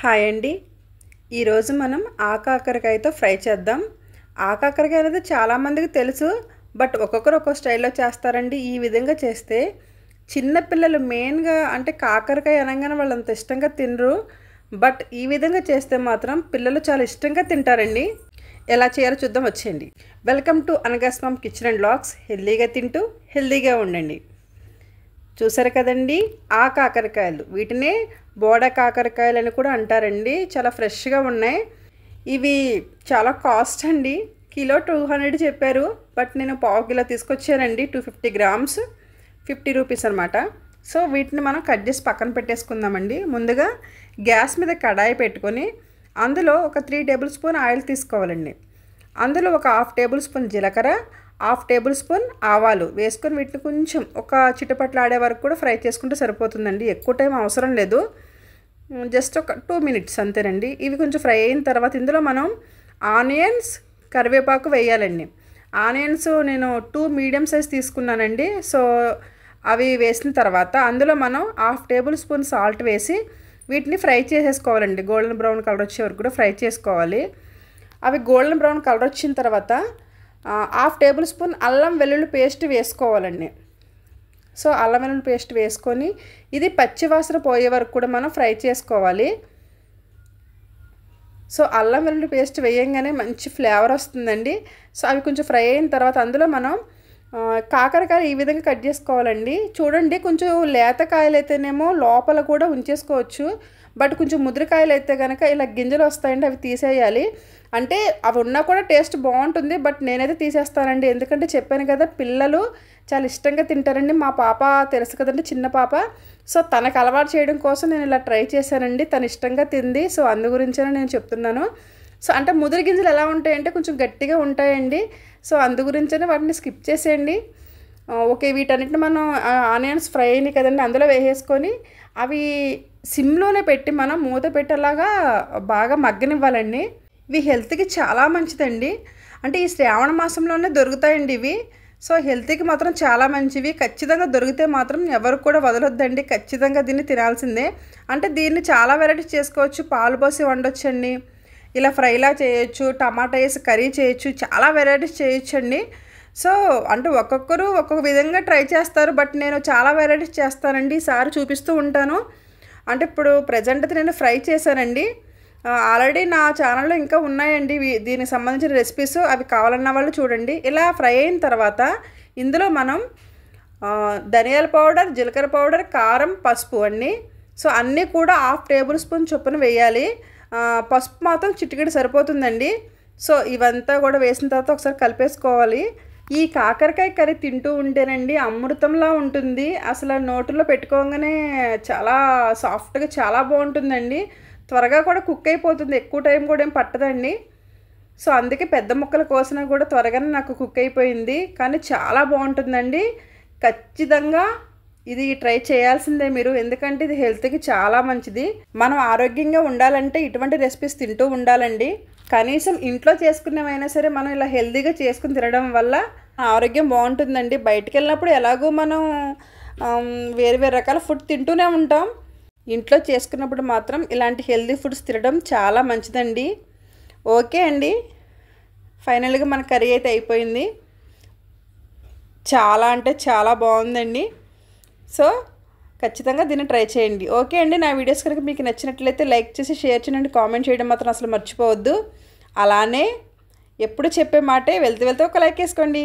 Hi అండి. ఈరోజు మనం ఆకాకరకాయతో ఫ్రై చేద్దాం. ఆకాకరకాయ అనేది చాలామందికి తెలుసు, బట్ ఒక్కొక్కరు ఒక్కో స్టైల్లో చేస్తారండి. ఈ విధంగా చేస్తే చిన్నపిల్లలు మెయిన్గా అంటే కాకరకాయ అనగానే వాళ్ళు అంత ఇష్టంగా తినరు, బట్ ఈ విధంగా చేస్తే మాత్రం పిల్లలు చాలా ఇష్టంగా తింటారండి. ఎలా చేయాలో చూద్దాం, వచ్చేయండి. Welcome to Anagha's mom kitchen and vlogs. హెల్దీగా తింటూ హెల్దీగా ఉండండి. చూసారు కదండి, ఆ కాకరకాయలు, వీటినే బోడ కాకరకాయలు అని కూడా అంటారండి. చాలా ఫ్రెష్గా ఉన్నాయి. ఇవి చాలా కాస్ట్ అండి. కిలో 200 చెప్పారు, బట్ నేను పావు కిలో తీసుకొచ్చానండి. 250 గ్రామ్స్, 50 రూపీస్ అనమాట. సో వీటిని మనం కట్ చేసి పక్కన పెట్టేసుకుందామండి. ముందుగా గ్యాస్ మీద కడాయి పెట్టుకొని అందులో ఒక 3 టేబుల్ స్పూన్ ఆయిల్ తీసుకోవాలండి. అందులో ఒక 1/2 టేబుల్ స్పూన్ జీలకర్ర, 1/2 టేబుల్ స్పూన్ ఆవాలు వేసుకొని వీటిని కొంచెం ఒక చిటపట్లు ఆడే వరకు కూడా ఫ్రై చేసుకుంటే సరిపోతుందండి. ఎక్కువ టైం అవసరం లేదు, జస్ట్ ఒక 2 మినిట్స్ అంతేనండి. ఇవి కొంచెం ఫ్రై అయిన తర్వాత ఇందులో మనం ఆనియన్స్, కరివేపాకు వేయాలండి. ఆనియన్స్ నేను 2 మీడియం సైజ్ తీసుకున్నానండి. సో అవి వేసిన తర్వాత అందులో మనం 1/2 టేబుల్ స్పూన్ సాల్ట్ వేసి వీటిని ఫ్రై చేసేసుకోవాలండి. గోల్డెన్ బ్రౌన్ కలర్ వచ్చే వరకు కూడా ఫ్రై చేసుకోవాలి. అవి గోల్డెన్ బ్రౌన్ కలర్ వచ్చిన తర్వాత 1/2 టేబుల్ స్పూన్ అల్లం వెల్లుల్లి పేస్ట్ వేసుకోవాలండి. సో అల్లం వెల్లుల్లి పేస్ట్ వేసుకొని ఇది పచ్చివాసన పోయే వరకు కూడా మనం ఫ్రై చేసుకోవాలి. సో అల్లం వెల్లుల్లి పేస్ట్ వేయంగానే మంచి ఫ్లేవర్ వస్తుందండి. సో అవి కొంచెం ఫ్రై అయిన తర్వాత అందులో మనం కాకరకాయలు ఈ విధంగా కట్ చేసుకోవాలండి. చూడండి, కొంచెం లేతకాయలు అయితేనేమో లోపల కూడా ఉంచేసుకోవచ్చు, బట్ కొంచెం ముద్రకాయలు అయితే కనుక ఇలా గింజలు వస్తాయండి, అవి తీసేయాలి. అంటే అవి ఉన్నా కూడా టేస్ట్ బాగుంటుంది, బట్ నేనైతే తీసేస్తానండి. ఎందుకంటే చెప్పాను కదా, పిల్లలు చాలా ఇష్టంగా తింటారండి. మా పాప తెలుసు కదండి, చిన్న పాప. సో తనకు అలవాటు చేయడం కోసం నేను ఇలా ట్రై చేశానండి. తను ఇష్టంగా తింది, సో అందు గురించే నేను చెప్తున్నాను. సో అంటే ముదిరి గింజలు ఎలా ఉంటాయంటే కొంచెం గట్టిగా ఉంటాయండి. సో అందు గురించే వాటిని స్కిప్ చేసేయండి. ఓకే, వీటన్నిటిని మనం ఆనియన్స్ ఫ్రై అయినాయి కదండి, అందులో వేసేసుకొని అవి సిమ్లోనే పెట్టి మనం మూత పెట్టేలాగా బాగా మగ్గనివ్వాలండి. ఇవి హెల్త్కి చాలా మంచిదండి. అంటే ఈ శ్రావణ మాసంలోనే దొరుకుతాయండి ఇవి. సో హెల్త్కి మాత్రం చాలా మంచివి. ఖచ్చితంగా దొరికితే మాత్రం ఎవరు కూడా వదలొద్దండి, ఖచ్చితంగా దీన్ని తినాల్సిందే. అంటే దీన్ని చాలా వెరైటీస్ చేసుకోవచ్చు. పాలు పోసి వండొచ్చండి, ఇలా ఫ్రైలా చేయొచ్చు, టమాటా వేసి కర్రీ చేయొచ్చు, చాలా వెరైటీస్ చేయొచ్చండి. సో అంటే ఒక్కొక్కరు ఒక్కొక్క విధంగా ట్రై చేస్తారు, బట్ నేను చాలా వెరైటీస్ చేస్తానండి. ఈసారి చూపిస్తూ ఉంటాను. అంటే ఇప్పుడు ప్రజెంట్ అయితే నేను ఫ్రై చేశానండి. ఆల్రెడీ నా ఛానల్లో ఇంకా ఉన్నాయండి దీనికి సంబంధించిన రెసిపీస్, అవి కావాలన్న వాళ్ళు చూడండి. ఇలా ఫ్రై అయిన తర్వాత ఇందులో మనం ధనియాల పౌడర్, జీలకర్ర పౌడర్, కారం, పసుపు అండి. సో అన్నీ కూడా 1/2 టేబుల్ స్పూన్ చొప్పున వేయాలి. పసుపు మాత్రం చిటికెడు సరిపోతుందండి. సో ఇవంతా కూడా వేసిన తర్వాత ఒకసారి కలిపేసుకోవాలి. ఈ కాకరకాయ కర్రీ తింటూ ఉంటేనండి అమృతంలా ఉంటుంది. అసలు నోటిలో పెట్టుకోగానే చాలా సాఫ్ట్గా చాలా బాగుంటుందండి. త్వరగా కూడా కుక్ అయిపోతుంది, ఎక్కువ టైం కూడా ఏం పట్టదండి. సో అందుకే పెద్ద ముక్కలు కోసినా కూడా త్వరగానే నాకు కుక్ అయిపోయింది. కానీ చాలా బాగుంటుందండి. ఖచ్చితంగా ఇది ట్రై చేయాల్సిందే మీరు, ఎందుకంటే ఇది హెల్త్కి చాలా మంచిది. మనం ఆరోగ్యంగా ఉండాలంటే ఇటువంటి రెసిపీస్ తింటూ ఉండాలండి. కనీసం ఇంట్లో చేసుకునేవైనా సరే మనం ఇలా హెల్తీగా చేసుకుని తినడం వల్ల ఆరోగ్యం బాగుంటుందండి. బయటికి వెళ్ళినప్పుడు ఎలాగో మనం వేరు వేరు రకాల ఫుడ్ తింటూనే ఉంటాం. ఇంట్లో చేసుకున్నప్పుడు మాత్రం ఇలాంటి హెల్తీ ఫుడ్స్ తినడం చాలా మంచిదండి. ఓకే అండి, ఫైనల్గా మన కర్రీ అయితే అయిపోయింది. చాలా అంటే చాలా బాగుందండి. సో ఖచ్చితంగా దీన్ని ట్రై చేయండి. ఓకే అండి, నా వీడియోస్ కనుక మీకు నచ్చినట్లయితే లైక్ చేసి షేర్ చేయండి, కామెంట్ చేయడం మాత్రం అసలు మర్చిపోవద్దు. అలానే ఎప్పుడు చెప్పే మాటే, వెళ్తూ వెళ్తూ ఒక లైక్ వేసుకోండి.